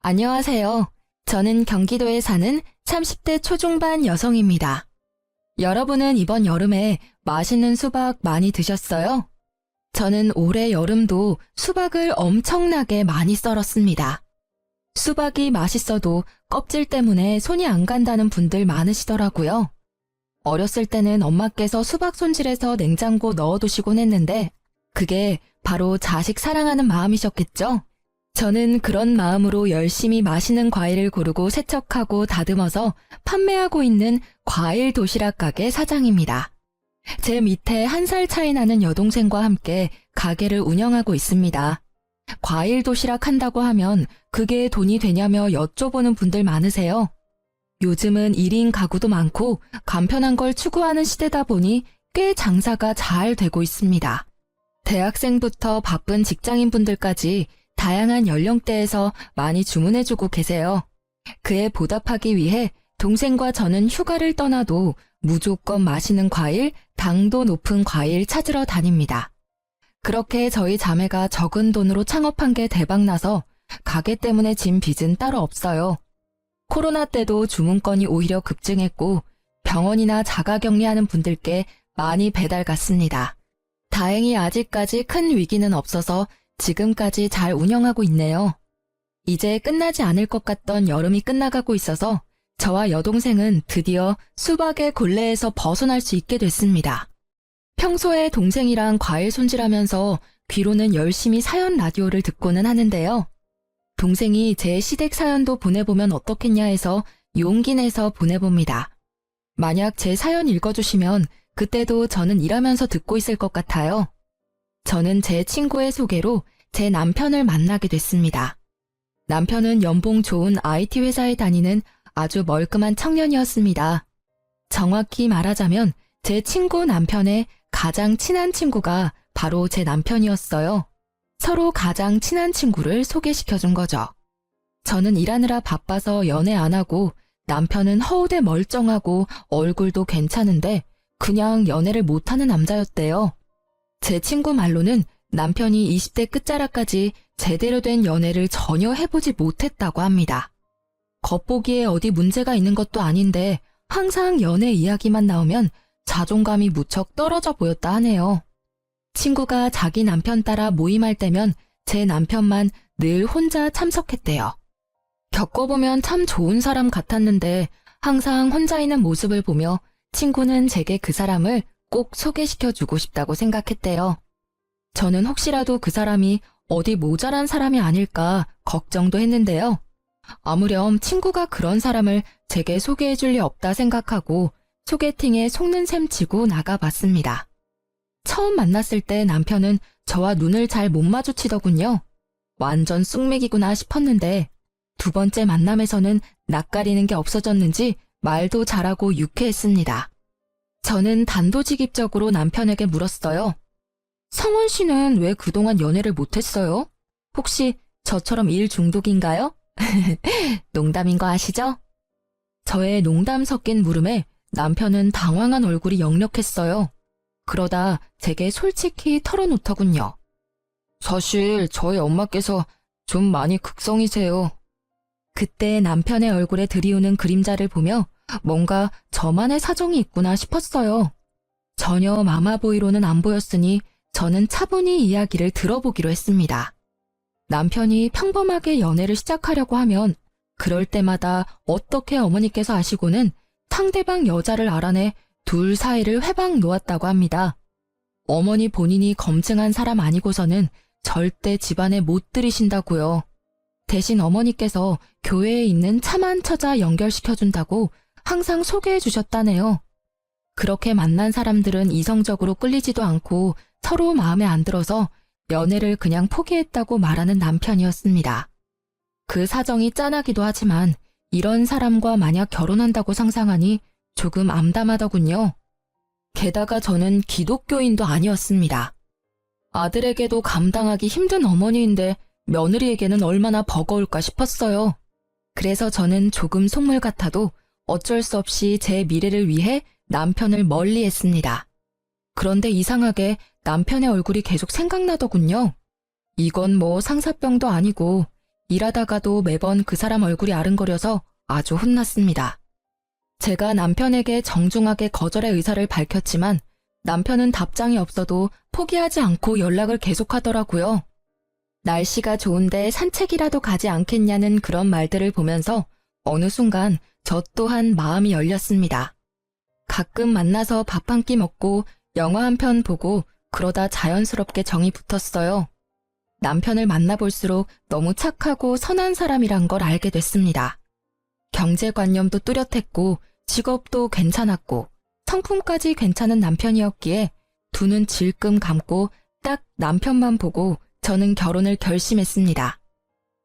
안녕하세요. 저는 경기도에 사는 30대 초중반 여성입니다. 여러분은 이번 여름에 맛있는 수박 많이 드셨어요? 저는 올해 여름도 수박을 엄청나게 많이 썰었습니다. 수박이 맛있어도 껍질 때문에 손이 안 간다는 분들 많으시더라고요. 어렸을 때는 엄마께서 수박 손질해서 냉장고 넣어두시곤 했는데 그게 바로 자식 사랑하는 마음이셨겠죠? 저는 그런 마음으로 열심히 맛있는 과일을 고르고 세척하고 다듬어서 판매하고 있는 과일 도시락 가게 사장입니다. 제 밑에 1살 차이 나는 여동생과 함께 가게를 운영하고 있습니다. 과일 도시락 한다고 하면 그게 돈이 되냐며 여쭤보는 분들 많으세요. 요즘은 1인 가구도 많고 간편한 걸 추구하는 시대다 보니 꽤 장사가 잘 되고 있습니다. 대학생부터 바쁜 직장인분들까지 다양한 연령대에서 많이 주문해주고 계세요. 그에 보답하기 위해 동생과 저는 휴가를 떠나도 무조건 맛있는 과일, 당도 높은 과일 찾으러 다닙니다. 그렇게 저희 자매가 적은 돈으로 창업한 게 대박나서 가게 때문에 진 빚은 따로 없어요. 코로나 때도 주문건이 오히려 급증했고 병원이나 자가격리하는 분들께 많이 배달 갔습니다. 다행히 아직까지 큰 위기는 없어서 지금까지 잘 운영하고 있네요. 이제 끝나지 않을 것 같던 여름이 끝나가고 있어서 저와 여동생은 드디어 수박의 곤래에서 벗어날 수 있게 됐습니다. 평소에 동생이랑 과일 손질하면서 귀로는 열심히 사연 라디오를 듣고는 하는데요. 동생이 제 시댁 사연도 보내보면 어떻겠냐 해서 용기 내서 보내봅니다. 만약 제 사연 읽어주시면 그때도 저는 일하면서 듣고 있을 것 같아요. 저는 제 친구의 소개로 제 남편을 만나게 됐습니다. 남편은 연봉 좋은 IT 회사에 다니는 아주 멀끔한 청년이었습니다. 정확히 말하자면 제 친구 남편의 가장 친한 친구가 바로 제 남편이었어요. 서로 가장 친한 친구를 소개시켜준 거죠. 저는 일하느라 바빠서 연애 안 하고 남편은 허우대 멀쩡하고 얼굴도 괜찮은데 그냥 연애를 못하는 남자였대요. 제 친구 말로는 남편이 20대 끝자락까지 제대로 된 연애를 전혀 해보지 못했다고 합니다. 겉보기에 어디 문제가 있는 것도 아닌데 항상 연애 이야기만 나오면 자존감이 무척 떨어져 보였다 하네요. 친구가 자기 남편 따라 모임할 때면 제 남편만 늘 혼자 참석했대요. 겪어보면 참 좋은 사람 같았는데 항상 혼자 있는 모습을 보며 친구는 제게 그 사람을 꼭 소개시켜주고 싶다고 생각했대요. 저는 혹시라도 그 사람이 어디 모자란 사람이 아닐까 걱정도 했는데요. 아무렴 친구가 그런 사람을 제게 소개해줄 리 없다 생각하고 소개팅에 속는 셈 치고 나가봤습니다. 처음 만났을 때 남편은 저와 눈을 잘 못 마주치더군요. 완전 쑥맥이구나 싶었는데 두 번째 만남에서는 낯가리는 게 없어졌는지 말도 잘하고 유쾌했습니다. 저는 단도직입적으로 남편에게 물었어요. 성원 씨는 왜 그동안 연애를 못했어요? 혹시 저처럼 일 중독인가요? 농담인 거 아시죠? 저의 농담 섞인 물음에 남편은 당황한 얼굴이 역력했어요. 그러다 제게 솔직히 털어놓더군요. 사실 저희 엄마께서 좀 많이 극성이세요. 그때 남편의 얼굴에 드리우는 그림자를 보며 뭔가 저만의 사정이 있구나 싶었어요. 전혀 마마보이로는 안 보였으니 저는 차분히 이야기를 들어보기로 했습니다. 남편이 평범하게 연애를 시작하려고 하면 그럴 때마다 어떻게 어머니께서 아시고는 상대방 여자를 알아내 둘 사이를 회방 놓았다고 합니다. 어머니 본인이 검증한 사람 아니고서는 절대 집안에 못 들이신다고요. 대신 어머니께서 교회에 있는 참한 처자 연결시켜준다고 항상 소개해 주셨다네요. 그렇게 만난 사람들은 이성적으로 끌리지도 않고 서로 마음에 안 들어서 연애를 그냥 포기했다고 말하는 남편이었습니다. 그 사정이 짠하기도 하지만 이런 사람과 만약 결혼한다고 상상하니 조금 암담하더군요. 게다가 저는 기독교인도 아니었습니다. 아들에게도 감당하기 힘든 어머니인데 며느리에게는 얼마나 버거울까 싶었어요. 그래서 저는 조금 속물 같아도 어쩔 수 없이 제 미래를 위해 남편을 멀리했습니다. 그런데 이상하게 남편의 얼굴이 계속 생각나더군요. 이건 뭐 상사병도 아니고 일하다가도 매번 그 사람 얼굴이 아른거려서 아주 혼났습니다. 제가 남편에게 정중하게 거절의 의사를 밝혔지만 남편은 답장이 없어도 포기하지 않고 연락을 계속하더라고요. 날씨가 좋은데 산책이라도 가지 않겠냐는 그런 말들을 보면서 어느 순간 저 또한 마음이 열렸습니다. 가끔 만나서 밥 한 끼 먹고 영화 한 편 보고 그러다 자연스럽게 정이 붙었어요. 남편을 만나볼수록 너무 착하고 선한 사람이란 걸 알게 됐습니다. 경제관념도 뚜렷했고 직업도 괜찮았고 성품까지 괜찮은 남편이었기에 두 눈 질끔 감고 딱 남편만 보고 저는 결혼을 결심했습니다.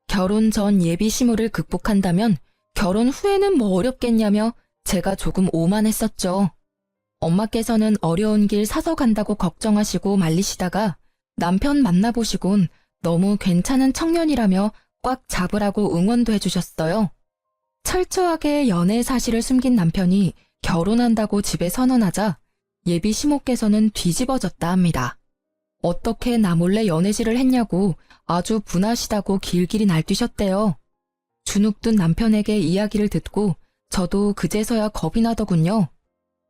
결혼 전 예비 시무를 극복한다면 결혼 후에는 뭐 어렵겠냐며 제가 조금 오만했었죠. 엄마께서는 어려운 길 사서 간다고 걱정하시고 말리시다가 남편 만나보시곤 너무 괜찮은 청년이라며 꽉 잡으라고 응원도 해주셨어요. 철저하게 연애 사실을 숨긴 남편이 결혼한다고 집에 선언하자 예비 시모께서는 뒤집어졌다 합니다. 어떻게 나 몰래 연애질을 했냐고 아주 분하시다고 길길이 날뛰셨대요. 주눅든 남편에게 이야기를 듣고 저도 그제서야 겁이 나더군요.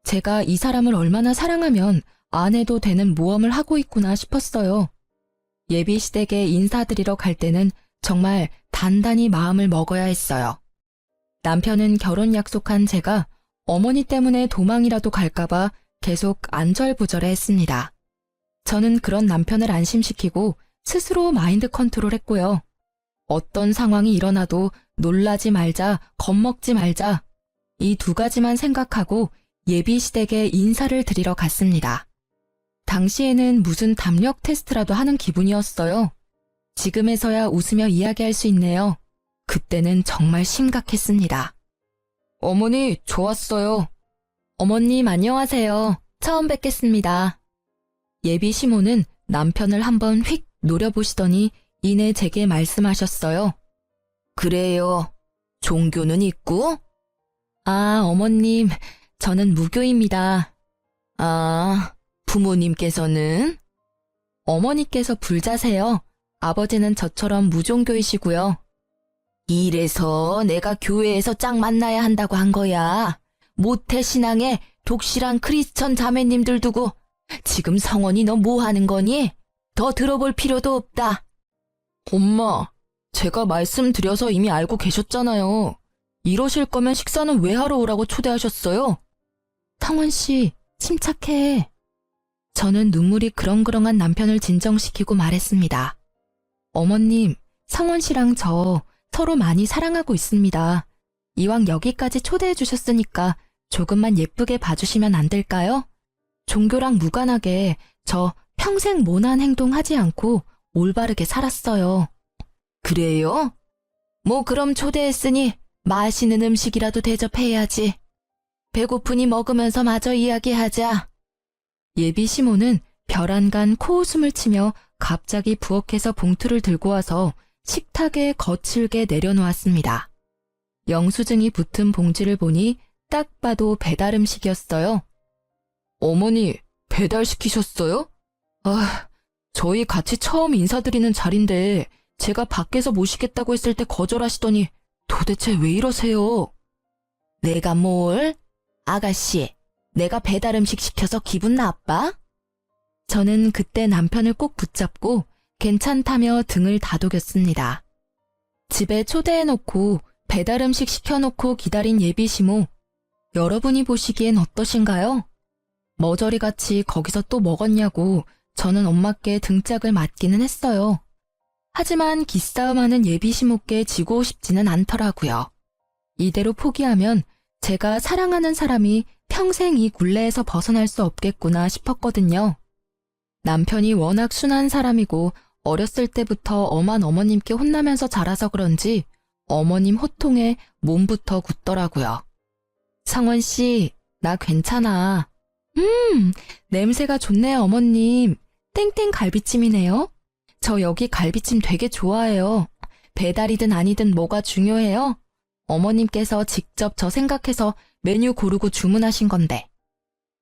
제가 이 사람을 얼마나 사랑하면 안 해도 되는 모험을 하고 있구나 싶었어요. 예비 시댁에 인사드리러 갈 때는 정말 단단히 마음을 먹어야 했어요. 남편은 결혼 약속한 제가 어머니 때문에 도망이라도 갈까봐 계속 안절부절해 했습니다. 저는 그런 남편을 안심시키고 스스로 마인드 컨트롤했고요. 어떤 상황이 일어나도 놀라지 말자, 겁먹지 말자 이 두 가지만 생각하고 예비 시댁에 인사를 드리러 갔습니다. 당시에는 무슨 담력 테스트라도 하는 기분이었어요. 지금에서야 웃으며 이야기할 수 있네요. 그때는 정말 심각했습니다. 어머니, 좋았어요. 어머님, 안녕하세요. 처음 뵙겠습니다. 예비 시모는 남편을 한번 휙 노려보시더니 이내 제게 말씀하셨어요. 그래요. 종교는 있고? 아, 어머님, 저는 무교입니다. 아, 부모님께서는? 어머니께서 불자세요. 아버지는 저처럼 무종교이시고요. 이래서 내가 교회에서 짝 만나야 한다고 한 거야. 모태 신앙에 독실한 크리스천 자매님들 두고 지금 성원이 너 뭐 하는 거니? 더 들어볼 필요도 없다. 엄마, 제가 말씀드려서 이미 알고 계셨잖아요. 이러실 거면 식사는 왜 하러 오라고 초대하셨어요? 성원 씨, 침착해. 저는 눈물이 그렁그렁한 남편을 진정시키고 말했습니다. 어머님, 성원 씨랑 저 서로 많이 사랑하고 있습니다. 이왕 여기까지 초대해 주셨으니까 조금만 예쁘게 봐주시면 안 될까요? 종교랑 무관하게 저 평생 모난 행동 하지 않고 올바르게 살았어요. 그래요? 뭐 그럼 초대했으니 맛있는 음식이라도 대접해야지. 배고프니 먹으면서 마저 이야기하자. 예비 시모는 벼란간 코웃음을 치며 갑자기 부엌에서 봉투를 들고 와서 식탁에 거칠게 내려놓았습니다. 영수증이 붙은 봉지를 보니 딱 봐도 배달 음식이었어요. 어머니, 배달시키셨어요? 아, 저희 같이 처음 인사드리는 자리인데 제가 밖에서 모시겠다고 했을 때 거절하시더니 도대체 왜 이러세요? 내가 뭘? 아가씨, 내가 배달 음식 시켜서 기분 나빠? 저는 그때 남편을 꼭 붙잡고 괜찮다며 등을 다독였습니다. 집에 초대해놓고 배달 음식 시켜놓고 기다린 예비 시모, 여러분이 보시기엔 어떠신가요? 머저리같이 거기서 또 먹었냐고 저는 엄마께 등짝을 맞기는 했어요. 하지만 기싸움하는 예비 시모께 지고 싶지는 않더라고요. 이대로 포기하면 제가 사랑하는 사람이 평생 이 굴레에서 벗어날 수 없겠구나 싶었거든요. 남편이 워낙 순한 사람이고 어렸을 때부터 엄한 어머님께 혼나면서 자라서 그런지 어머님 호통에 몸부터 굳더라고요. 성원 씨, 나 괜찮아. 냄새가 좋네요, 어머님. 땡땡 갈비찜이네요. 저 여기 갈비찜 되게 좋아해요. 배달이든 아니든 뭐가 중요해요? 어머님께서 직접 저 생각해서 메뉴 고르고 주문하신 건데.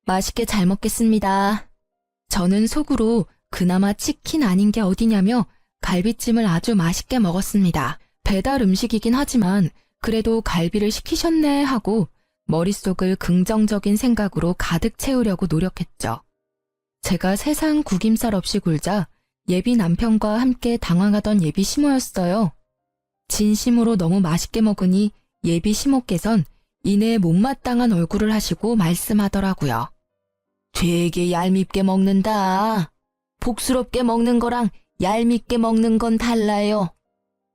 맛있게 잘 먹겠습니다. 저는 속으로 그나마 치킨 아닌 게 어디냐며 갈비찜을 아주 맛있게 먹었습니다. 배달 음식이긴 하지만 그래도 갈비를 시키셨네 하고 머릿속을 긍정적인 생각으로 가득 채우려고 노력했죠. 제가 세상 구김살 없이 굴자 예비 남편과 함께 당황하던 예비 시모였어요. 진심으로 너무 맛있게 먹으니 예비 시모께선 이내 못마땅한 얼굴을 하시고 말씀하더라고요. 되게 얄밉게 먹는다. 복스럽게 먹는 거랑 얄밉게 먹는 건 달라요.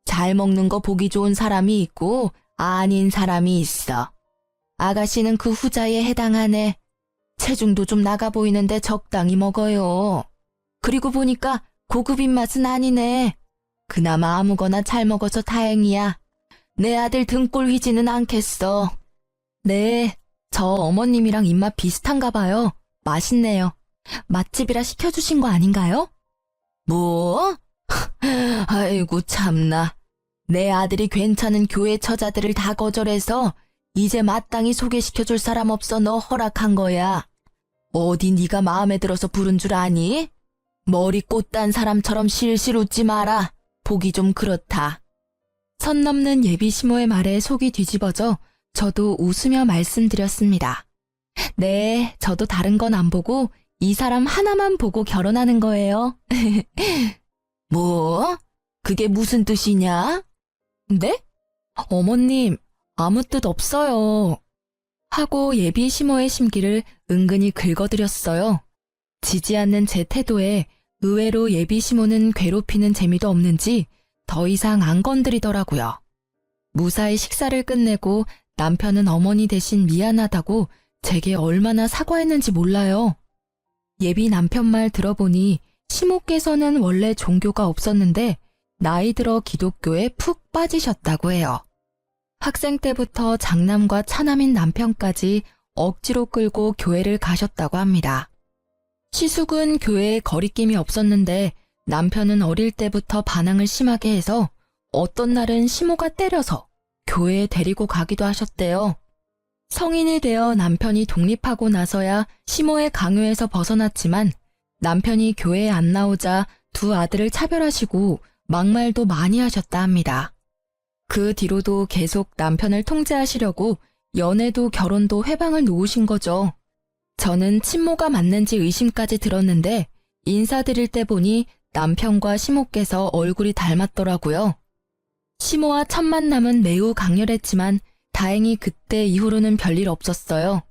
잘 먹는 거 보기 좋은 사람이 있고 아닌 사람이 있어. 아가씨는 그 후자에 해당하네. 체중도 좀 나가 보이는데 적당히 먹어요. 그리고 보니까 고급 입맛은 아니네. 그나마 아무거나 잘 먹어서 다행이야. 내 아들 등골 휘지는 않겠어. 네, 저 어머님이랑 입맛 비슷한가 봐요. 맛있네요. 맛집이라 시켜주신 거 아닌가요? 뭐? 아이고 참나. 내 아들이 괜찮은 교회 처자들을 다 거절해서 이제 마땅히 소개시켜줄 사람 없어 너 허락한 거야. 어디 네가 마음에 들어서 부른 줄 아니? 머리 꽃단 사람처럼 실실 웃지 마라. 보기 좀 그렇다. 선 넘는 예비 시모의 말에 속이 뒤집어져 저도 웃으며 말씀드렸습니다. 네, 저도 다른 건 안 보고 이 사람 하나만 보고 결혼하는 거예요. 뭐? 그게 무슨 뜻이냐? 네? 어머님, 아무 뜻 없어요. 하고 예비 시모의 심기를 은근히 긁어드렸어요. 지지 않는 제 태도에 의외로 예비 시모는 괴롭히는 재미도 없는지 더 이상 안 건드리더라고요. 무사히 식사를 끝내고 남편은 어머니 대신 미안하다고 제게 얼마나 사과했는지 몰라요. 예비 남편 말 들어보니 시모께서는 원래 종교가 없었는데 나이 들어 기독교에 푹 빠지셨다고 해요. 학생 때부터 장남과 차남인 남편까지 억지로 끌고 교회를 가셨다고 합니다. 시숙은 교회에 거리낌이 없었는데 남편은 어릴 때부터 반항을 심하게 해서 어떤 날은 시모가 때려서 교회에 데리고 가기도 하셨대요. 성인이 되어 남편이 독립하고 나서야 시모의 강요에서 벗어났지만 남편이 교회에 안 나오자 두 아들을 차별하시고 막말도 많이 하셨다 합니다. 그 뒤로도 계속 남편을 통제하시려고 연애도 결혼도 회방을 놓으신 거죠. 저는 친모가 맞는지 의심까지 들었는데 인사드릴 때 보니 남편과 시모께서 얼굴이 닮았더라고요. 시모와 첫 만남은 매우 강렬했지만 다행히 그때 이후로는 별일 없었어요.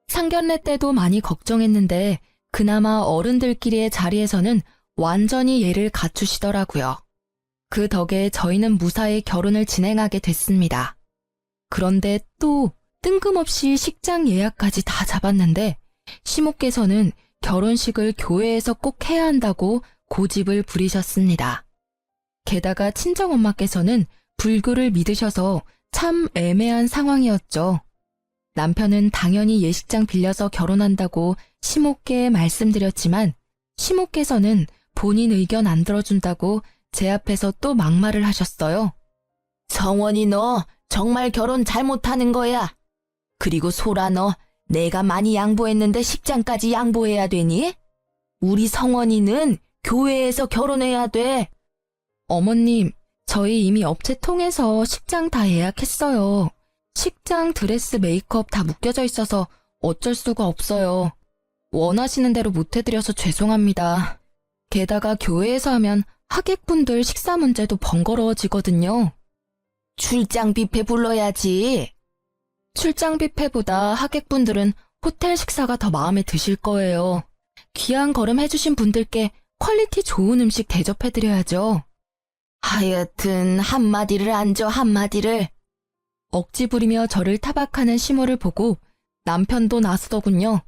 상견례 때도 많이 걱정했는데 그나마 어른들끼리의 자리에서는 완전히 예를 갖추시더라고요. 그 덕에 저희는 무사히 결혼을 진행하게 됐습니다. 그런데 또 뜬금없이 식장 예약까지 다 잡았는데 시모께서는 결혼식을 교회에서 꼭 해야 한다고 고집을 부리셨습니다. 게다가 친정엄마께서는 불교를 믿으셔서 참 애매한 상황이었죠. 남편은 당연히 예식장 빌려서 결혼한다고 시모께 말씀드렸지만 시모께서는 본인 의견 안 들어준다고 제 앞에서 또 막말을 하셨어요. 성원이 너 정말 결혼 잘못하는 거야. 그리고 소라 너 내가 많이 양보했는데 식장까지 양보해야 되니? 우리 성원이는 교회에서 결혼해야 돼. 어머님, 저희 이미 업체 통해서 식장 다 예약했어요. 식장, 드레스, 메이크업 다 묶여져 있어서 어쩔 수가 없어요. 원하시는 대로 못해드려서 죄송합니다. 게다가 교회에서 하면 하객분들 식사 문제도 번거로워지거든요. 출장 뷔페 불러야지. 출장 뷔페보다 하객분들은 호텔 식사가 더 마음에 드실 거예요. 귀한 걸음 해주신 분들께 퀄리티 좋은 음식 대접해드려야죠. 하여튼 한마디를 안 줘 한마디를. 억지 부리며 저를 타박하는 시모를 보고 남편도 나서더군요.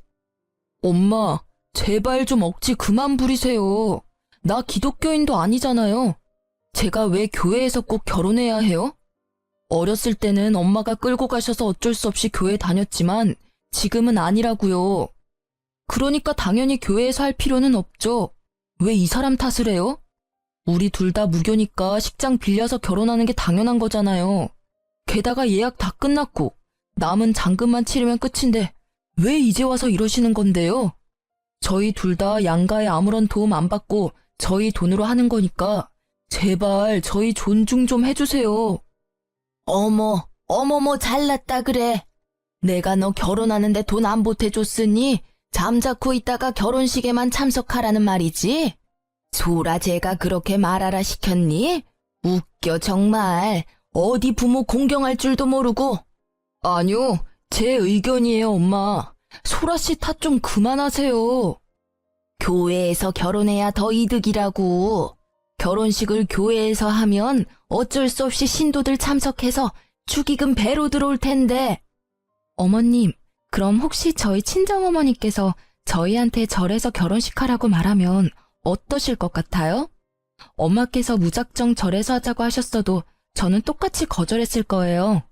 엄마, 제발 좀 억지 그만 부리세요. 나 기독교인도 아니잖아요. 제가 왜 교회에서 꼭 결혼해야 해요? 어렸을 때는 엄마가 끌고 가셔서 어쩔 수 없이 교회 다녔지만 지금은 아니라고요. 그러니까 당연히 교회에서 할 필요는 없죠. 왜 이 사람 탓을 해요? 우리 둘 다 무교니까 식장 빌려서 결혼하는 게 당연한 거잖아요. 게다가 예약 다 끝났고 남은 잔금만 치르면 끝인데 왜 이제 와서 이러시는 건데요? 저희 둘 다 양가에 아무런 도움 안 받고 저희 돈으로 하는 거니까 제발 저희 존중 좀 해주세요. 어머머 잘났다 그래. 내가 너 결혼하는데 돈 안 보태줬으니 잠자코 있다가 결혼식에만 참석하라는 말이지? 소라 제가 그렇게 말하라 시켰니? 웃겨 정말. 어디 부모 공경할 줄도 모르고. 아니요, 제 의견이에요 엄마. 소라 씨 탓 좀 그만하세요. 교회에서 결혼해야 더 이득이라고. 결혼식을 교회에서 하면 어쩔 수 없이 신도들 참석해서 축의금 배로 들어올 텐데. 어머님, 그럼 혹시 저희 친정어머니께서 저희한테 절에서 결혼식 하라고 말하면 어떠실 것 같아요? 엄마께서 무작정 절에서 하자고 하셨어도 저는 똑같이 거절했을 거예요.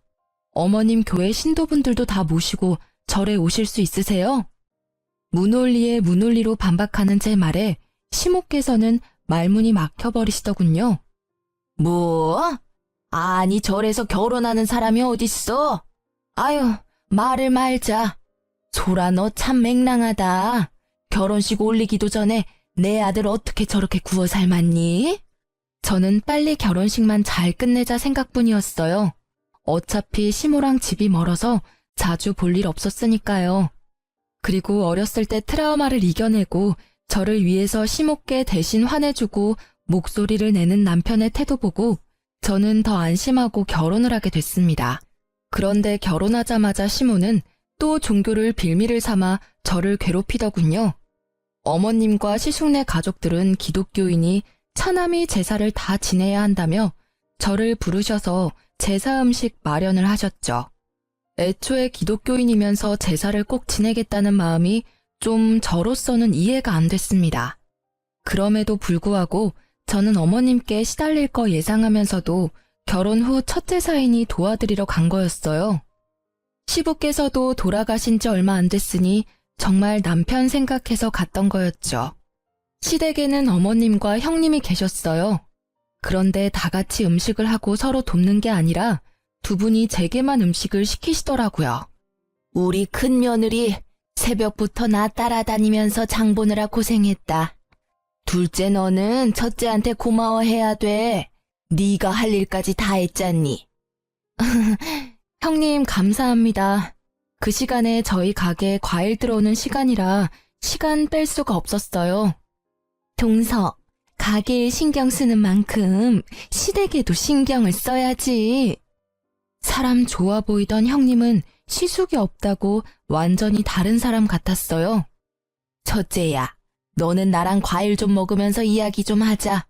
어머님 교회 신도분들도 다 모시고 절에 오실 수 있으세요? 문홀리에 문홀리로 반박하는 제 말에 시모께서는 말문이 막혀버리시더군요. 뭐? 아니 절에서 결혼하는 사람이 어딨어? 아유, 말을 말자. 소라 너 참 맹랑하다. 결혼식 올리기도 전에 내 아들 어떻게 저렇게 구워 삶았니? 저는 빨리 결혼식만 잘 끝내자 생각뿐이었어요. 어차피 시모랑 집이 멀어서 자주 볼 일 없었으니까요. 그리고 어렸을 때 트라우마를 이겨내고 저를 위해서 시모께 대신 화내주고 목소리를 내는 남편의 태도 보고 저는 더 안심하고 결혼을 하게 됐습니다. 그런데 결혼하자마자 시모는 또 종교를 빌미를 삼아 저를 괴롭히더군요. 어머님과 시숙네 가족들은 기독교이니 차남이 제사를 다 지내야 한다며 저를 부르셔서 제사 음식 마련을 하셨죠. 애초에 기독교인이면서 제사를 꼭 지내겠다는 마음이 좀 저로서는 이해가 안 됐습니다. 그럼에도 불구하고 저는 어머님께 시달릴 거 예상하면서도 결혼 후 첫 제사이니 도와드리러 간 거였어요. 시부께서도 돌아가신 지 얼마 안 됐으니 정말 남편 생각해서 갔던 거였죠. 시댁에는 어머님과 형님이 계셨어요. 그런데 다 같이 음식을 하고 서로 돕는 게 아니라 두 분이 제게만 음식을 시키시더라고요. 우리 큰 며느리 새벽부터 나 따라다니면서 장 보느라 고생했다. 둘째 너는 첫째한테 고마워해야 돼. 네가 할 일까지 다 했잖니. 형님 감사합니다. 그 시간에 저희 가게에 과일 들어오는 시간이라 시간 뺄 수가 없었어요. 동서, 가게에 신경 쓰는 만큼 시댁에도 신경을 써야지. 사람 좋아 보이던 형님은 시숙이 없다고 완전히 다른 사람 같았어요. 첫째야, 너는 나랑 과일 좀 먹으면서 이야기 좀 하자.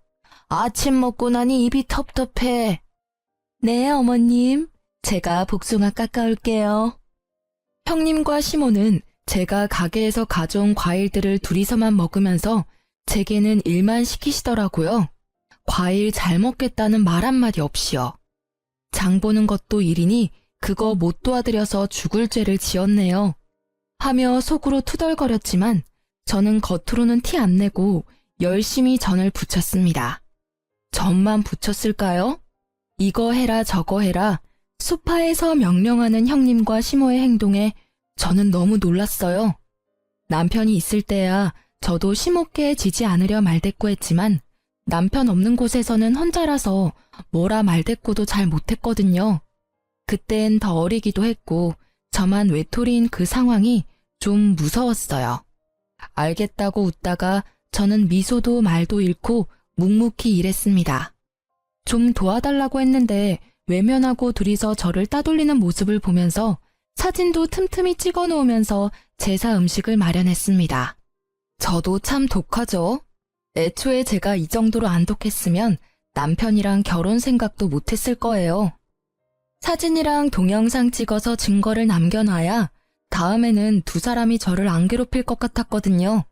아침 먹고 나니 입이 텁텁해. 네, 어머님. 제가 복숭아 깎아올게요. 형님과 시모는 제가 가게에서 가져온 과일들을 둘이서만 먹으면서 제게는 일만 시키시더라고요. 과일 잘 먹겠다는 말 한마디 없이요. 장 보는 것도 일이니 그거 못 도와드려서 죽을 죄를 지었네요. 하며 속으로 투덜거렸지만 저는 겉으로는 티 안 내고 열심히 전을 부쳤습니다. 전만 부쳤을까요? 이거 해라 저거 해라 소파에서 명령하는 형님과 시모의 행동에 저는 너무 놀랐어요. 남편이 있을 때야 저도 시모께 지지 않으려 말대꾸했지만 남편 없는 곳에서는 혼자라서 뭐라 말대꾸도 잘 못했거든요. 그땐 더 어리기도 했고 저만 외톨이인 그 상황이 좀 무서웠어요. 알겠다고 웃다가 저는 미소도 말도 잃고 묵묵히 일했습니다. 좀 도와달라고 했는데 외면하고 둘이서 저를 따돌리는 모습을 보면서 사진도 틈틈이 찍어 놓으면서 제사 음식을 마련했습니다. 저도 참 독하죠. 애초에 제가 이 정도로 안 독했으면 남편이랑 결혼 생각도 못했을 거예요. 사진이랑 동영상 찍어서 증거를 남겨놔야 다음에는 두 사람이 저를 안 괴롭힐 것 같았거든요.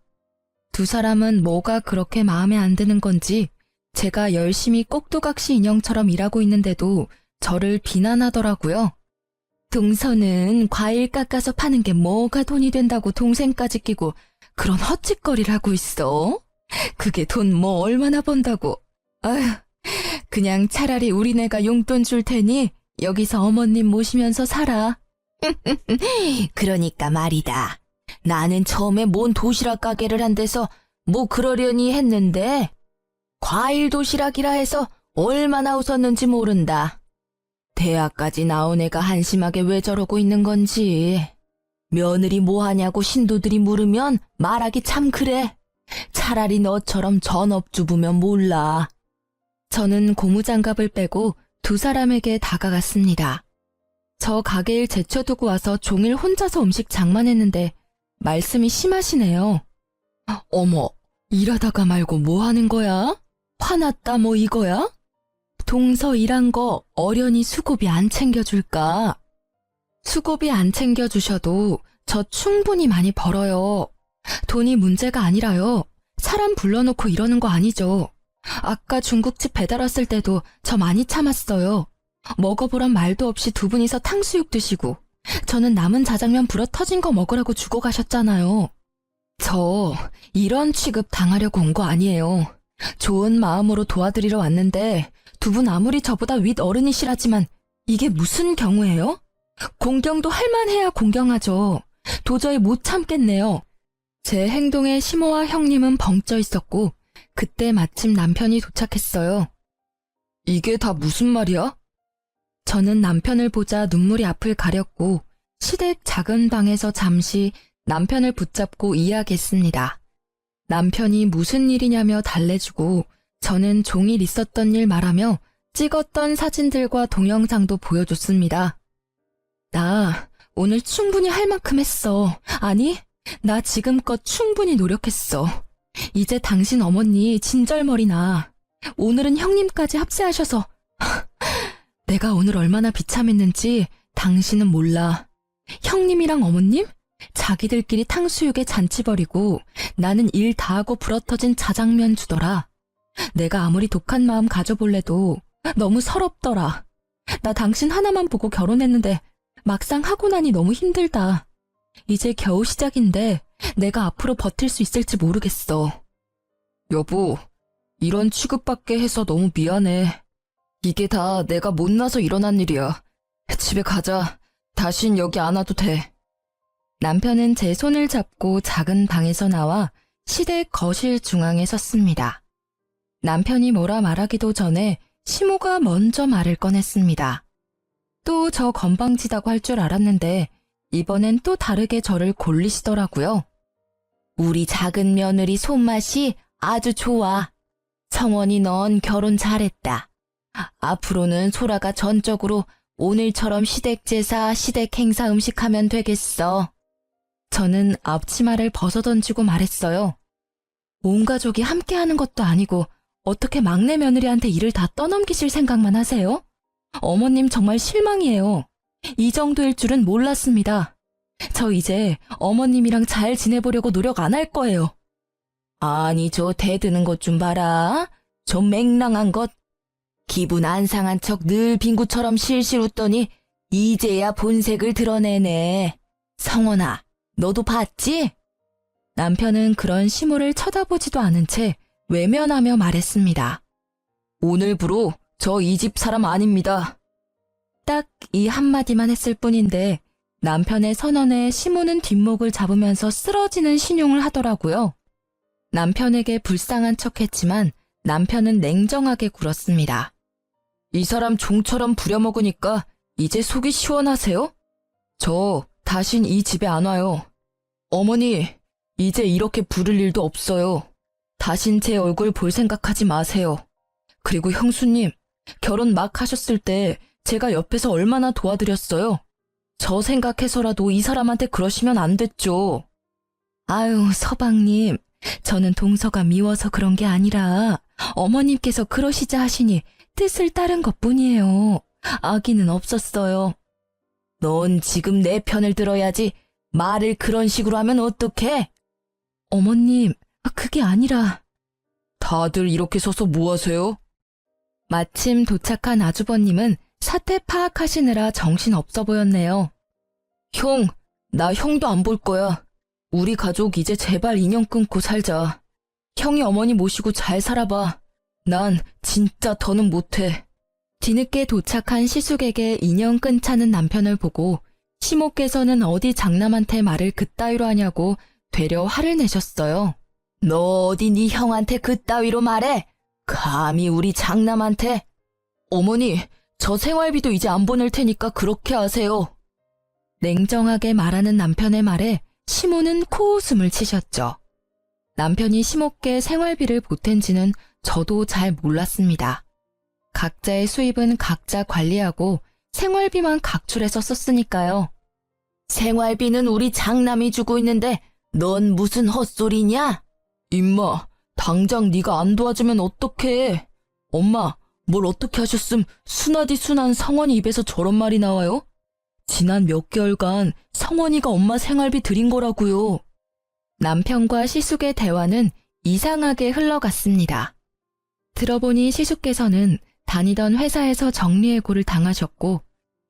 두 사람은 뭐가 그렇게 마음에 안 드는 건지 제가 열심히 꼭두각시 인형처럼 일하고 있는데도 저를 비난하더라고요. 동서는 과일 깎아서 파는 게 뭐가 돈이 된다고 동생까지 끼고 그런 헛짓거리를 하고 있어? 그게 돈 뭐 얼마나 번다고. 아휴, 그냥 차라리 우리네가 용돈 줄 테니 여기서 어머님 모시면서 살아. 그러니까 말이다. 나는 처음에 뭔 도시락 가게를 한 데서 뭐 그러려니 했는데 과일 도시락이라 해서 얼마나 웃었는지 모른다. 대학까지 나온 애가 한심하게 왜 저러고 있는 건지. 며느리 뭐하냐고 신도들이 물으면 말하기 참 그래. 차라리 너처럼 전업주부면 몰라. 저는 고무장갑을 빼고 두 사람에게 다가갔습니다. 저 가게일 제쳐두고 와서 종일 혼자서 음식 장만했는데 말씀이 심하시네요. 어머, 일하다가 말고 뭐 하는 거야? 화났다 뭐 이거야? 동서 일한 거 어련히 수고비 안 챙겨줄까? 수고비 안 챙겨주셔도 저 충분히 많이 벌어요. 돈이 문제가 아니라요. 사람 불러놓고 이러는 거 아니죠. 아까 중국집 배달 왔을 때도 저 많이 참았어요. 먹어보란 말도 없이 두 분이서 탕수육 드시고 저는 남은 자장면 불어 터진 거 먹으라고 주고 가셨잖아요. 저 이런 취급 당하려고 온 거 아니에요. 좋은 마음으로 도와드리러 왔는데 두 분 아무리 저보다 윗 어른이시라지만 이게 무슨 경우예요? 공경도 할 만해야 공경하죠. 도저히 못 참겠네요. 제 행동에 시모와 형님은 벙쪄 있었고 그때 마침 남편이 도착했어요. 이게 다 무슨 말이야? 저는 남편을 보자 눈물이 앞을 가렸고 시댁 작은 방에서 잠시 남편을 붙잡고 이야기했습니다. 남편이 무슨 일이냐며 달래주고 저는 종일 있었던 일 말하며 찍었던 사진들과 동영상도 보여줬습니다. 나 오늘 충분히 할 만큼 했어. 아니, 나 지금껏 충분히 노력했어. 이제 당신 어머니 진절머리 나. 오늘은 형님까지 합세하셔서 내가 오늘 얼마나 비참했는지 당신은 몰라. 형님이랑 어머님? 자기들끼리 탕수육에 잔치 벌이고 나는 일 다하고 불어터진 자장면 주더라. 내가 아무리 독한 마음 가져볼래도 너무 서럽더라. 나 당신 하나만 보고 결혼했는데 막상 하고 나니 너무 힘들다. 이제 겨우 시작인데 내가 앞으로 버틸 수 있을지 모르겠어. 여보, 이런 취급받게 해서 너무 미안해. 이게 다 내가 못나서 일어난 일이야. 집에 가자. 다신 여기 안 와도 돼. 남편은 제 손을 잡고 작은 방에서 나와 시댁 거실 중앙에 섰습니다. 남편이 뭐라 말하기도 전에 시모가 먼저 말을 꺼냈습니다. 또 저 건방지다고 할 줄 알았는데 이번엔 또 다르게 저를 골리시더라고요. 우리 작은 며느리 손맛이 아주 좋아. 성원이 넌 결혼 잘했다. 앞으로는 소라가 전적으로 오늘처럼 시댁 제사, 시댁 행사 음식하면 되겠어. 저는 앞치마를 벗어던지고 말했어요. 온 가족이 함께하는 것도 아니고 어떻게 막내 며느리한테 일을 다 떠넘기실 생각만 하세요? 어머님 정말 실망이에요. 이 정도일 줄은 몰랐습니다. 저 이제 어머님이랑 잘 지내보려고 노력 안 할 거예요. 아니 저 대드는 것 좀 봐라. 저 맹랑한 것. 기분 안 상한 척 늘 빙구처럼 실실 웃더니 이제야 본색을 드러내네. 성원아, 너도 봤지? 남편은 그런 시모를 쳐다보지도 않은 채 외면하며 말했습니다. 오늘부로 저 이 집 사람 아닙니다. 딱 이 한마디만 했을 뿐인데 남편의 선언에 시모는 뒷목을 잡으면서 쓰러지는 신용을 하더라고요. 남편에게 불쌍한 척했지만 남편은 냉정하게 굴었습니다. 이 사람 종처럼 부려먹으니까 이제 속이 시원하세요? 저 다신 이 집에 안 와요. 어머니, 이제 이렇게 부를 일도 없어요. 다신 제 얼굴 볼 생각하지 마세요. 그리고 형수님, 결혼 막 하셨을 때 제가 옆에서 얼마나 도와드렸어요. 저 생각해서라도 이 사람한테 그러시면 안 됐죠. 아유, 서방님, 저는 동서가 미워서 그런 게 아니라 어머님께서 그러시자 하시니 뜻을 따른 것뿐이에요. 악의는 없었어요. 넌 지금 내 편을 들어야지 말을 그런 식으로 하면 어떡해? 어머님, 그게 아니라. 다들 이렇게 서서 뭐 하세요? 마침 도착한 아주버님은 사태 파악하시느라 정신 없어 보였네요. 형, 나 형도 안 볼 거야. 우리 가족 이제 제발 인연 끊고 살자. 형이 어머니 모시고 잘 살아봐. 난 진짜 더는 못해. 뒤늦게 도착한 시숙에게 인연 끊자는 남편을 보고 시모께서는 어디 장남한테 말을 그따위로 하냐고 되려 화를 내셨어요. 너 어디 네 형한테 그따위로 말해? 감히 우리 장남한테? 어머니, 저 생활비도 이제 안 보낼 테니까 그렇게 하세요. 냉정하게 말하는 남편의 말에 시모는 코웃음을 치셨죠. 남편이 시모께 생활비를 보탠지는 저도 잘 몰랐습니다. 각자의 수입은 각자 관리하고 생활비만 각출해서 썼으니까요. 생활비는 우리 장남이 주고 있는데 넌 무슨 헛소리냐? 임마, 당장 네가 안 도와주면 어떡해. 엄마, 뭘 어떻게 하셨음 순하디 순한 성원이 입에서 저런 말이 나와요? 지난 몇 개월간 성원이가 엄마 생활비 드린 거라고요. 남편과 시숙의 대화는 이상하게 흘러갔습니다. 들어보니 시숙께서는 다니던 회사에서 정리해고를 당하셨고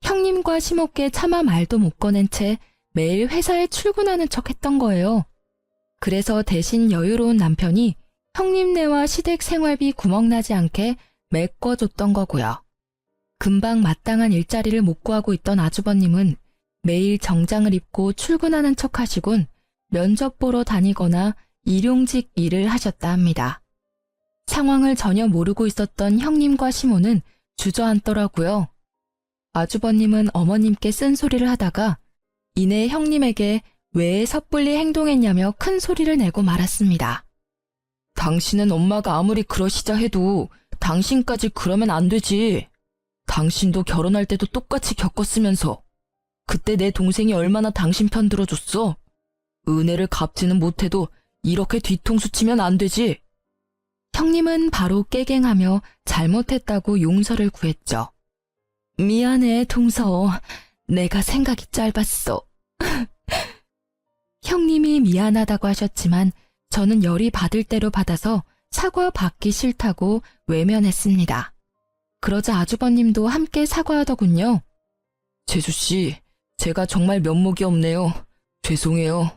형님과 시모께 차마 말도 못 꺼낸 채 매일 회사에 출근하는 척 했던 거예요. 그래서 대신 여유로운 남편이 형님네와 시댁 생활비 구멍나지 않게 메꿔줬던 거고요. 금방 마땅한 일자리를 못 구하고 있던 아주버님은 매일 정장을 입고 출근하는 척 하시곤 면접 보러 다니거나 일용직 일을 하셨다 합니다. 상황을 전혀 모르고 있었던 형님과 시모는 주저앉더라고요. 아주버님은 어머님께 쓴소리를 하다가 이내 형님에게 왜 섣불리 행동했냐며 큰 소리를 내고 말았습니다. 당신은 엄마가 아무리 그러시자 해도 당신까지 그러면 안 되지. 당신도 결혼할 때도 똑같이 겪었으면서 그때 내 동생이 얼마나 당신 편 들어줬어. 은혜를 갚지는 못해도 이렇게 뒤통수 치면 안 되지. 형님은 바로 깨갱하며 잘못했다고 용서를 구했죠. 미안해, 동서. 내가 생각이 짧았어. 형님이 미안하다고 하셨지만 저는 열이 받을 대로 받아서 사과받기 싫다고 외면했습니다. 그러자 아주버님도 함께 사과하더군요. 재수씨, 제가 정말 면목이 없네요. 죄송해요.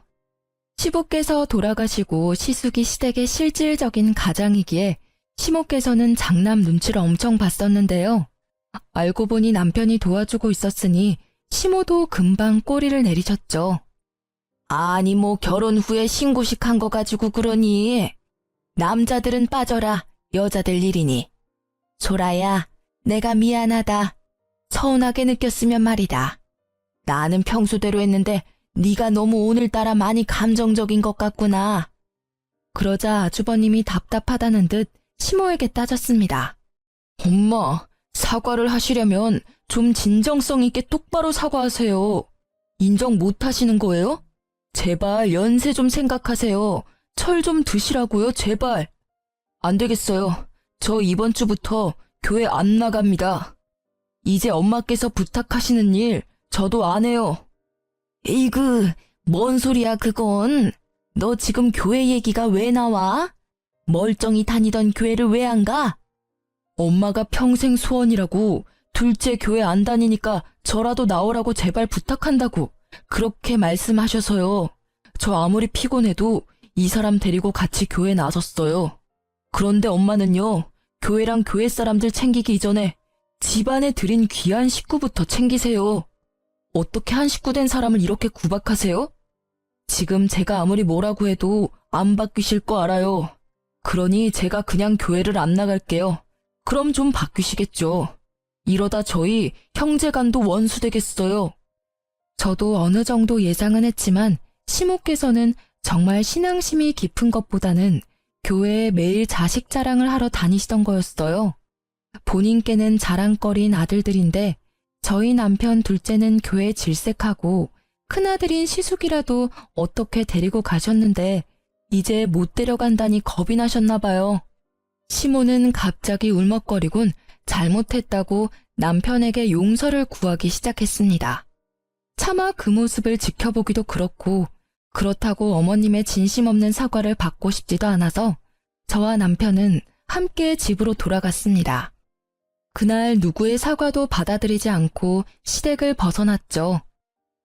시부께서 돌아가시고 시숙이 시댁의 실질적인 가장이기에 시모께서는 장남 눈치를 엄청 봤었는데요. 알고 보니 남편이 도와주고 있었으니 시모도 금방 꼬리를 내리셨죠. 아니 뭐 결혼 후에 신고식 한 거 가지고 그러니. 남자들은 빠져라. 여자들 일이니. 소라야, 내가 미안하다. 서운하게 느꼈으면 말이다. 나는 평소대로 했는데 네가 너무 오늘따라 많이 감정적인 것 같구나. 그러자 아주버님이 답답하다는 듯 시모에게 따졌습니다. 엄마, 사과를 하시려면 좀 진정성 있게 똑바로 사과하세요. 인정 못 하시는 거예요? 제발 연세 좀 생각하세요. 철 좀 드시라고요, 제발. 안 되겠어요. 저 이번 주부터 교회 안 나갑니다. 이제 엄마께서 부탁하시는 일 저도 안 해요. 에이그, 뭔 소리야 그건. 너 지금 교회 얘기가 왜 나와? 멀쩡히 다니던 교회를 왜 안 가? 엄마가 평생 소원이라고 둘째 교회 안 다니니까 저라도 나오라고 제발 부탁한다고 그렇게 말씀하셔서요. 저 아무리 피곤해도 이 사람 데리고 같이 교회 나섰어요. 그런데 엄마는요, 교회랑 교회 사람들 챙기기 이전에 집안에 들인 귀한 식구부터 챙기세요. 어떻게 한 식구 된 사람을 이렇게 구박하세요? 지금 제가 아무리 뭐라고 해도 안 바뀌실 거 알아요. 그러니 제가 그냥 교회를 안 나갈게요. 그럼 좀 바뀌시겠죠. 이러다 저희 형제간도 원수 되겠어요. 저도 어느 정도 예상은 했지만 시모께서는 정말 신앙심이 깊은 것보다는 교회에 매일 자식 자랑을 하러 다니시던 거였어요. 본인께는 자랑거리인 아들들인데 저희 남편 둘째는 교회 질색하고 큰아들인 시숙이라도 어떻게 데리고 가셨는데 이제 못 데려간다니 겁이 나셨나 봐요. 시모는 갑자기 울먹거리곤 잘못했다고 남편에게 용서를 구하기 시작했습니다. 차마 그 모습을 지켜보기도 그렇고 그렇다고 어머님의 진심 없는 사과를 받고 싶지도 않아서 저와 남편은 함께 집으로 돌아갔습니다. 그날 누구의 사과도 받아들이지 않고 시댁을 벗어났죠.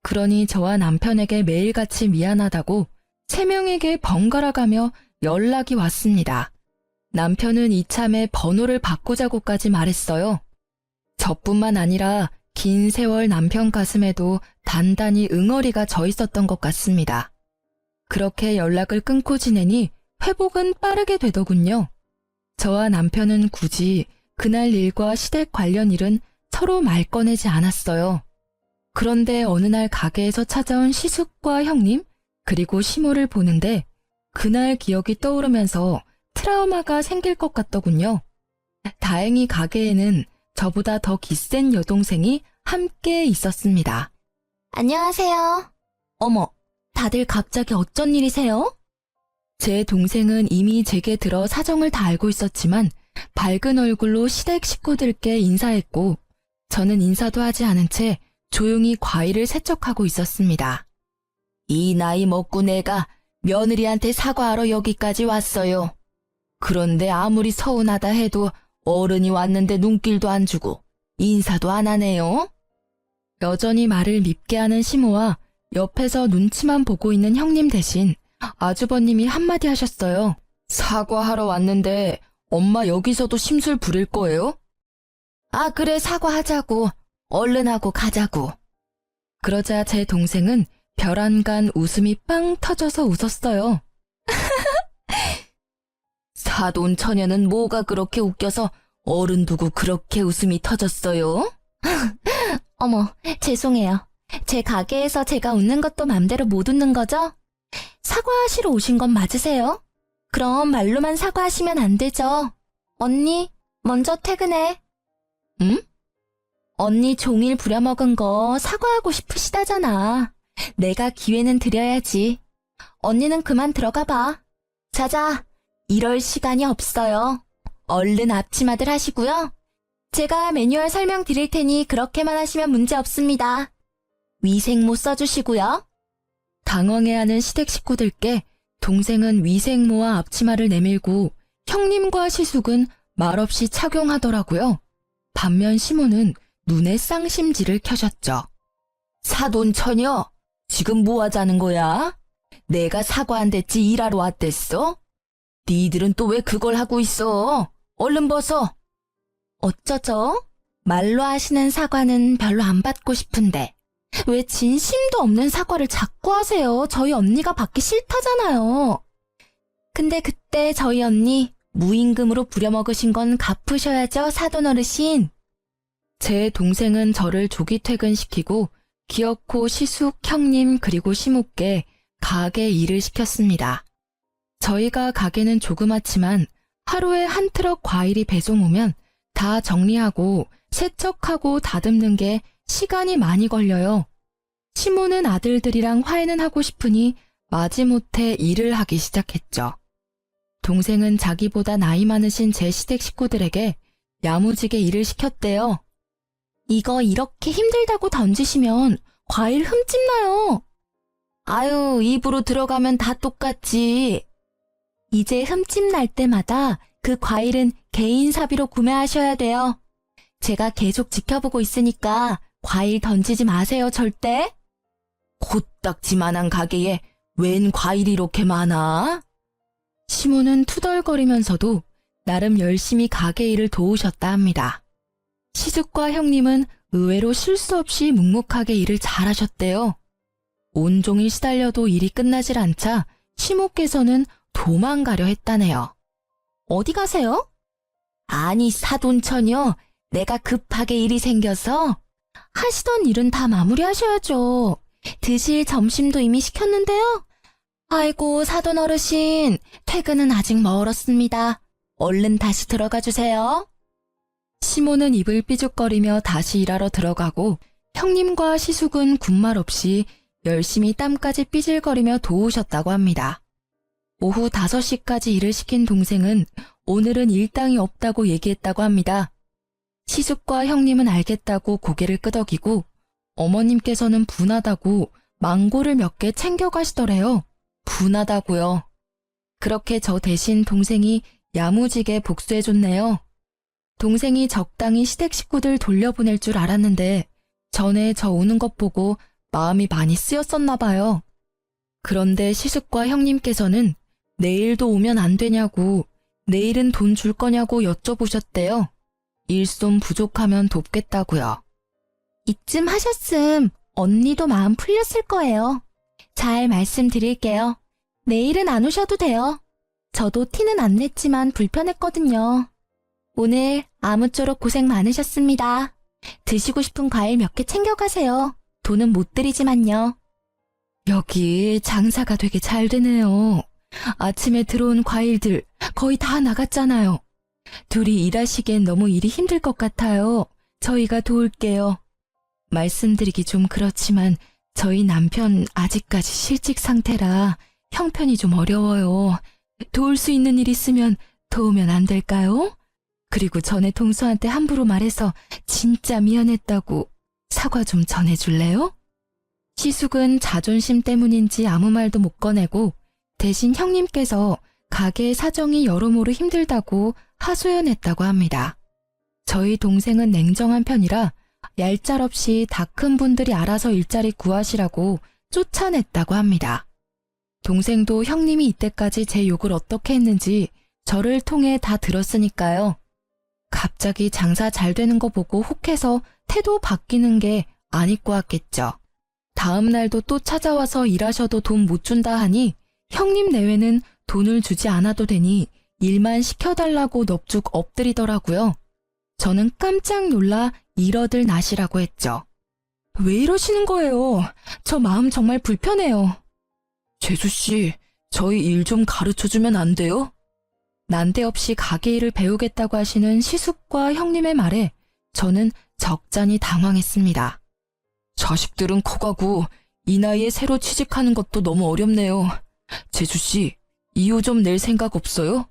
그러니 저와 남편에게 매일같이 미안하다고 3명에게 번갈아가며 연락이 왔습니다. 남편은 이참에 번호를 바꾸자고까지 말했어요. 저뿐만 아니라 긴 세월 남편 가슴에도 단단히 응어리가 져 있었던 것 같습니다. 그렇게 연락을 끊고 지내니 회복은 빠르게 되더군요. 저와 남편은 굳이 그날 일과 시댁 관련 일은 서로 말 꺼내지 않았어요. 그런데 어느 날 가게에서 찾아온 시숙과 형님, 그리고 시모를 보는데 그날 기억이 떠오르면서 트라우마가 생길 것 같더군요. 다행히 가게에는 저보다 더 기센 여동생이 함께 있었습니다. 안녕하세요. 어머, 다들 갑자기 어쩐 일이세요? 제 동생은 이미 제게 들어 사정을 다 알고 있었지만 밝은 얼굴로 시댁 식구들께 인사했고 저는 인사도 하지 않은 채 조용히 과일을 세척하고 있었습니다. 이 나이 먹고 내가 며느리한테 사과하러 여기까지 왔어요. 그런데 아무리 서운하다 해도 어른이 왔는데 눈길도 안 주고 인사도 안 하네요. 여전히 말을 밉게 하는 시모와 옆에서 눈치만 보고 있는 형님 대신 아주버님이 한마디 하셨어요. 사과하러 왔는데 엄마 여기서도 심술 부릴 거예요? 아, 그래, 사과하자고. 얼른 하고 가자고. 그러자 제 동생은 별안간 웃음이 빵 터져서 웃었어요. 사돈 처녀는 뭐가 그렇게 웃겨서 어른 두고 그렇게 웃음이 터졌어요? 어머, 죄송해요. 제 가게에서 제가 웃는 것도 맘대로 못 웃는 거죠? 사과하시러 오신 건 맞으세요? 그럼 말로만 사과하시면 안 되죠. 언니, 먼저 퇴근해. 응? 언니 종일 부려먹은 거 사과하고 싶으시다잖아. 내가 기회는 드려야지. 언니는 그만 들어가 봐. 자자, 이럴 시간이 없어요. 얼른 앞치마들 하시고요. 제가 매뉴얼 설명 드릴 테니 그렇게만 하시면 문제 없습니다. 위생모 써주시고요. 당황해하는 시댁 식구들께 동생은 위생모와 앞치마를 내밀고 형님과 시숙은 말없이 착용하더라고요. 반면 시모는 눈에 쌍심지를 켜셨죠. 사돈 처녀, 지금 뭐 하자는 거야? 내가 사과한댔지 일하러 왔댔어? 니들은 또 왜 그걸 하고 있어? 얼른 벗어. 어쩌죠? 말로 하시는 사과는 별로 안 받고 싶은데 왜 진심도 없는 사과를 자꾸 하세요? 저희 언니가 받기 싫다잖아요. 근데 그때 저희 언니 무임금으로 부려먹으신 건 갚으셔야죠, 사돈 어르신. 제 동생은 저를 조기 퇴근시키고 기어코 시숙, 형님 그리고 시모께 가게 일을 시켰습니다. 저희가 가게는 조그맣지만 하루에 한 트럭 과일이 배송 오면 다 정리하고 세척하고 다듬는 게 시간이 많이 걸려요. 시모는 아들들이랑 화해는 하고 싶으니 마지못해 일을 하기 시작했죠. 동생은 자기보다 나이 많으신 제 시댁 식구들에게 야무지게 일을 시켰대요. 이거 이렇게 힘들다고 던지시면 과일 흠집 나요. 아유, 입으로 들어가면 다 똑같지. 이제 흠집 날 때마다 그 과일은 개인 사비로 구매하셔야 돼요. 제가 계속 지켜보고 있으니까 과일 던지지 마세요, 절대. 코딱지만한 가게에 웬 과일이 이렇게 많아? 시모는 투덜거리면서도 나름 열심히 가게 일을 도우셨다 합니다. 시숙과 형님은 의외로 실수 없이 묵묵하게 일을 잘하셨대요. 온종일 시달려도 일이 끝나질 않자 시모께서는 도망가려 했다네요. 어디 가세요? 아니, 사돈 처녀, 내가 급하게 일이 생겨서. 하시던 일은 다 마무리하셔야죠. 드실 점심도 이미 시켰는데요. 아이고, 사돈 어르신, 퇴근은 아직 멀었습니다. 얼른 다시 들어가 주세요. 시모는 입을 삐죽거리며 다시 일하러 들어가고 형님과 시숙은 군말 없이 열심히 땀까지 삐질거리며 도우셨다고 합니다. 오후 5시까지 일을 시킨 동생은 오늘은 일당이 없다고 얘기했다고 합니다. 시숙과 형님은 알겠다고 고개를 끄덕이고 어머님께서는 분하다고 망고를 몇 개 챙겨가시더래요. 분하다고요. 그렇게 저 대신 동생이 야무지게 복수해줬네요. 동생이 적당히 시댁 식구들 돌려보낼 줄 알았는데 전에 저 우는 것 보고 마음이 많이 쓰였었나 봐요. 그런데 시숙과 형님께서는 내일도 오면 안 되냐고, 내일은 돈 줄 거냐고 여쭤보셨대요. 일손 부족하면 돕겠다고요. 이쯤 하셨음 언니도 마음 풀렸을 거예요. 잘 말씀드릴게요. 내일은 안 오셔도 돼요. 저도 티는 안 냈지만 불편했거든요. 오늘 아무쪼록 고생 많으셨습니다. 드시고 싶은 과일 몇 개 챙겨가세요. 돈은 못 드리지만요. 여기 장사가 되게 잘 되네요. 아침에 들어온 과일들 거의 다 나갔잖아요. 둘이 일하시기엔 너무 일이 힘들 것 같아요. 저희가 도울게요. 말씀드리기 좀 그렇지만 저희 남편 아직까지 실직 상태라 형편이 좀 어려워요. 도울 수 있는 일 있으면 도우면 안 될까요? 그리고 전에 동서한테 함부로 말해서 진짜 미안했다고 사과 좀 전해줄래요? 시숙은 자존심 때문인지 아무 말도 못 꺼내고 대신 형님께서 가게의 사정이 여러모로 힘들다고 하소연했다고 합니다. 저희 동생은 냉정한 편이라 얄짤없이 다 큰 분들이 알아서 일자리 구하시라고 쫓아냈다고 합니다. 동생도 형님이 이때까지 제 욕을 어떻게 했는지 저를 통해 다 들었으니까요. 갑자기 장사 잘 되는 거 보고 혹해서 태도 바뀌는 게 아닐 것 같겠죠. 다음 날도 또 찾아와서 일하셔도 돈 못 준다 하니 형님 내외는 돈을 주지 않아도 되니 일만 시켜달라고 넙죽 엎드리더라고요. 저는 깜짝 놀라 이러들 나시라고 했죠. 왜 이러시는 거예요? 저 마음 정말 불편해요. 재수씨, 저희 일 좀 가르쳐주면 안 돼요? 난데없이 가게 일을 배우겠다고 하시는 시숙과 형님의 말에 저는 적잖이 당황했습니다. 자식들은 커가고 이 나이에 새로 취직하는 것도 너무 어렵네요. 재수씨, 이유 좀 낼 생각 없어요?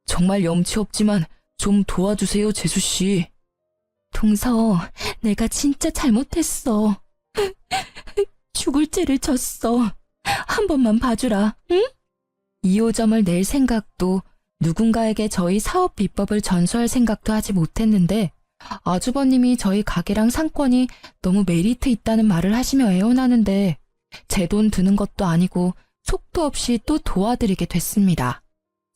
정말 염치 없지만 좀 도와주세요, 재수씨. 동서, 내가 진짜 잘못했어. 죽을 죄를 졌어. 한 번만 봐주라, 응? 2호점을 낼 생각도 누군가에게 저희 사업 비법을 전수할 생각도 하지 못했는데 아주버님이 저희 가게랑 상권이 너무 메리트 있다는 말을 하시며 애원하는데 제 돈 드는 것도 아니고 속도 없이 또 도와드리게 됐습니다.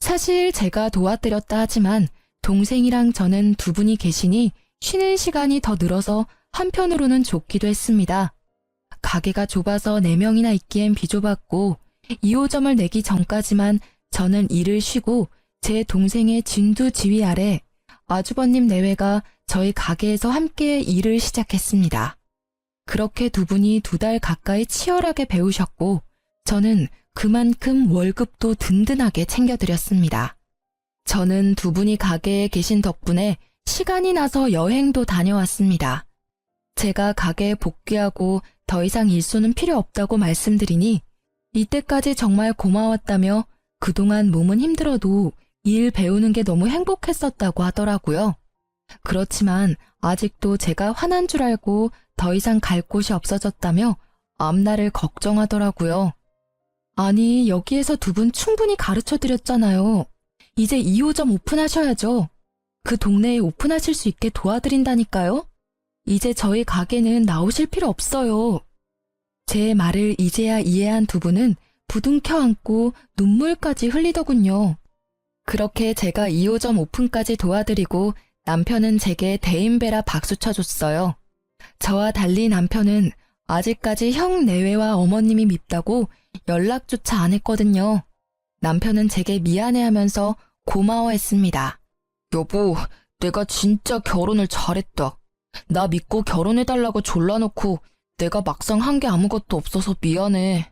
사실 제가 도와드렸다 하지만 동생이랑 저는 두 분이 계시니 쉬는 시간이 더 늘어서 한편으로는 좋기도 했습니다. 가게가 좁아서 4명이나 있기엔 비좁았고 2호점을 내기 전까지만 저는 일을 쉬고 제 동생의 진두지휘 아래 아주버님 내외가 저희 가게에서 함께 일을 시작했습니다. 그렇게 두 분이 2달 가까이 치열하게 배우셨고 저는 그만큼 월급도 든든하게 챙겨드렸습니다. 저는 두 분이 가게에 계신 덕분에 시간이 나서 여행도 다녀왔습니다. 제가 가게에 복귀하고 더 이상 일손은 필요 없다고 말씀드리니 이때까지 정말 고마웠다며 그동안 몸은 힘들어도 일 배우는 게 너무 행복했었다고 하더라고요. 그렇지만 아직도 제가 화난 줄 알고 더 이상 갈 곳이 없어졌다며 앞날을 걱정하더라고요. 아니, 여기에서 두 분 충분히 가르쳐드렸잖아요. 이제 2호점 오픈하셔야죠. 그 동네에 오픈하실 수 있게 도와드린다니까요. 이제 저희 가게는 나오실 필요 없어요. 제 말을 이제야 이해한 두 분은 부둥켜 안고 눈물까지 흘리더군요. 그렇게 제가 2호점 오픈까지 도와드리고 남편은 제게 대인배라 박수 쳐줬어요. 저와 달리 남편은 아직까지 형 내외와 어머님이 밉다고 연락조차 안 했거든요. 남편은 제게 미안해하면서 고마워했습니다. 여보, 내가 진짜 결혼을 잘했다. 나 믿고 결혼해달라고 졸라놓고 내가 막상 한 게 아무것도 없어서 미안해.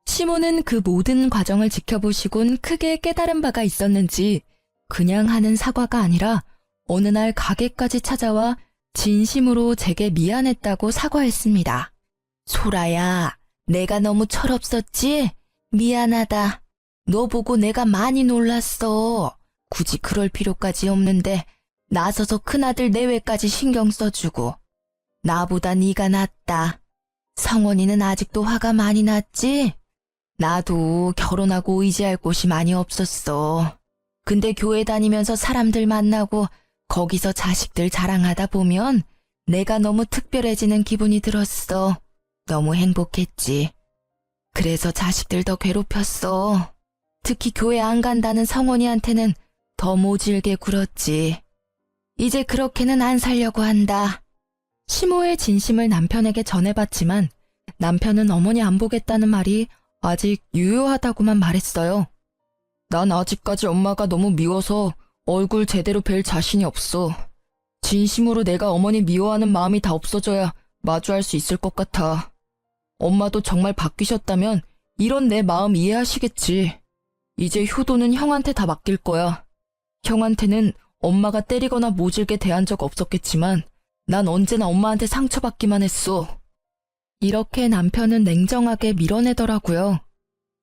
시모는 그 모든 과정을 지켜보시곤 크게 깨달은 바가 있었는지 그냥 하는 사과가 아니라 어느 날 가게까지 찾아와 진심으로 제게 미안했다고 사과했습니다. 소라야, 내가 너무 철없었지? 미안하다. 너 보고 내가 많이 놀랐어. 굳이 그럴 필요까지 없는데 나서서 큰아들 내외까지 신경 써주고. 나보다 네가 낫다. 성원이는 아직도 화가 많이 났지? 나도 결혼하고 의지할 곳이 많이 없었어. 근데 교회 다니면서 사람들 만나고 거기서 자식들 자랑하다 보면 내가 너무 특별해지는 기분이 들었어. 너무 행복했지. 그래서 자식들 더 괴롭혔어. 특히 교회 안 간다는 성원이한테는 더 모질게 굴었지. 이제 그렇게는 안 살려고 한다. 시모의 진심을 남편에게 전해봤지만 남편은 어머니 안 보겠다는 말이 아직 유효하다고만 말했어요. 난 아직까지 엄마가 너무 미워서 얼굴 제대로 뵐 자신이 없어. 진심으로 내가 어머니 미워하는 마음이 다 없어져야 마주할 수 있을 것 같아. 엄마도 정말 바뀌셨다면 이런 내 마음 이해하시겠지. 이제 효도는 형한테 다 맡길 거야. 형한테는 엄마가 때리거나 모질게 대한 적 없었겠지만 난 언제나 엄마한테 상처받기만 했어. 이렇게 남편은 냉정하게 밀어내더라고요.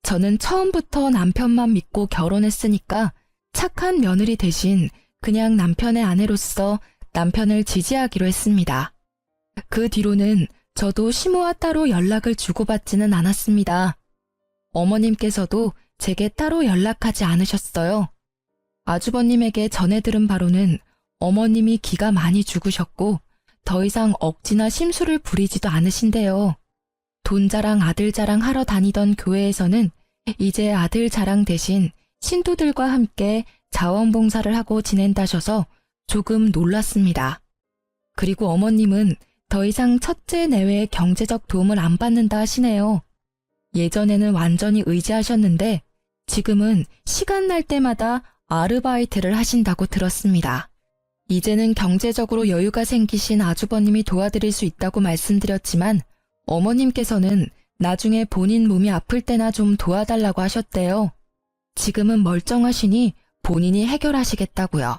저는 처음부터 남편만 믿고 결혼했으니까 착한 며느리 대신 그냥 남편의 아내로서 남편을 지지하기로 했습니다. 그 뒤로는 저도 시모와 따로 연락을 주고받지는 않았습니다. 어머님께서도 제게 따로 연락하지 않으셨어요. 아주버님에게 전해 들은 바로는 어머님이 기가 많이 죽으셨고 더 이상 억지나 심술을 부리지도 않으신대요. 돈 자랑 아들 자랑 하러 다니던 교회에서는 이제 아들 자랑 대신 신도들과 함께 자원봉사를 하고 지낸다셔서 조금 놀랐습니다. 그리고 어머님은 더 이상 첫째 내외의 경제적 도움을 안 받는다 하시네요. 예전에는 완전히 의지하셨는데 지금은 시간 날 때마다 아르바이트를 하신다고 들었습니다. 이제는 경제적으로 여유가 생기신 아주버님이 도와드릴 수 있다고 말씀드렸지만 어머님께서는 나중에 본인 몸이 아플 때나 좀 도와달라고 하셨대요. 지금은 멀쩡하시니 본인이 해결하시겠다고요.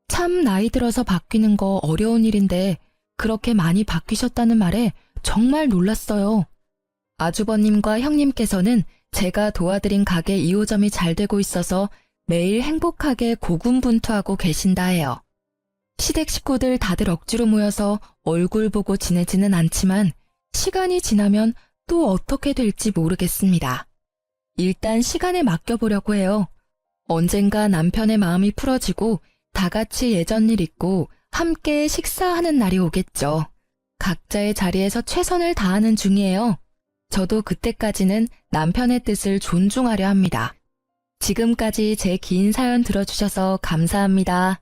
참 나이 들어서 바뀌는 거 어려운 일인데 그렇게 많이 바뀌셨다는 말에 정말 놀랐어요. 아주버님과 형님께서는 제가 도와드린 가게 2호점이 잘 되고 있어서 매일 행복하게 고군분투하고 계신다 해요. 시댁 식구들 다들 억지로 모여서 얼굴 보고 지내지는 않지만 시간이 지나면 또 어떻게 될지 모르겠습니다. 일단 시간에 맡겨보려고 해요. 언젠가 남편의 마음이 풀어지고 다 같이 예전 일 잊고 함께 식사하는 날이 오겠죠. 각자의 자리에서 최선을 다하는 중이에요. 저도 그때까지는 남편의 뜻을 존중하려 합니다. 지금까지 제 긴 사연 들어주셔서 감사합니다.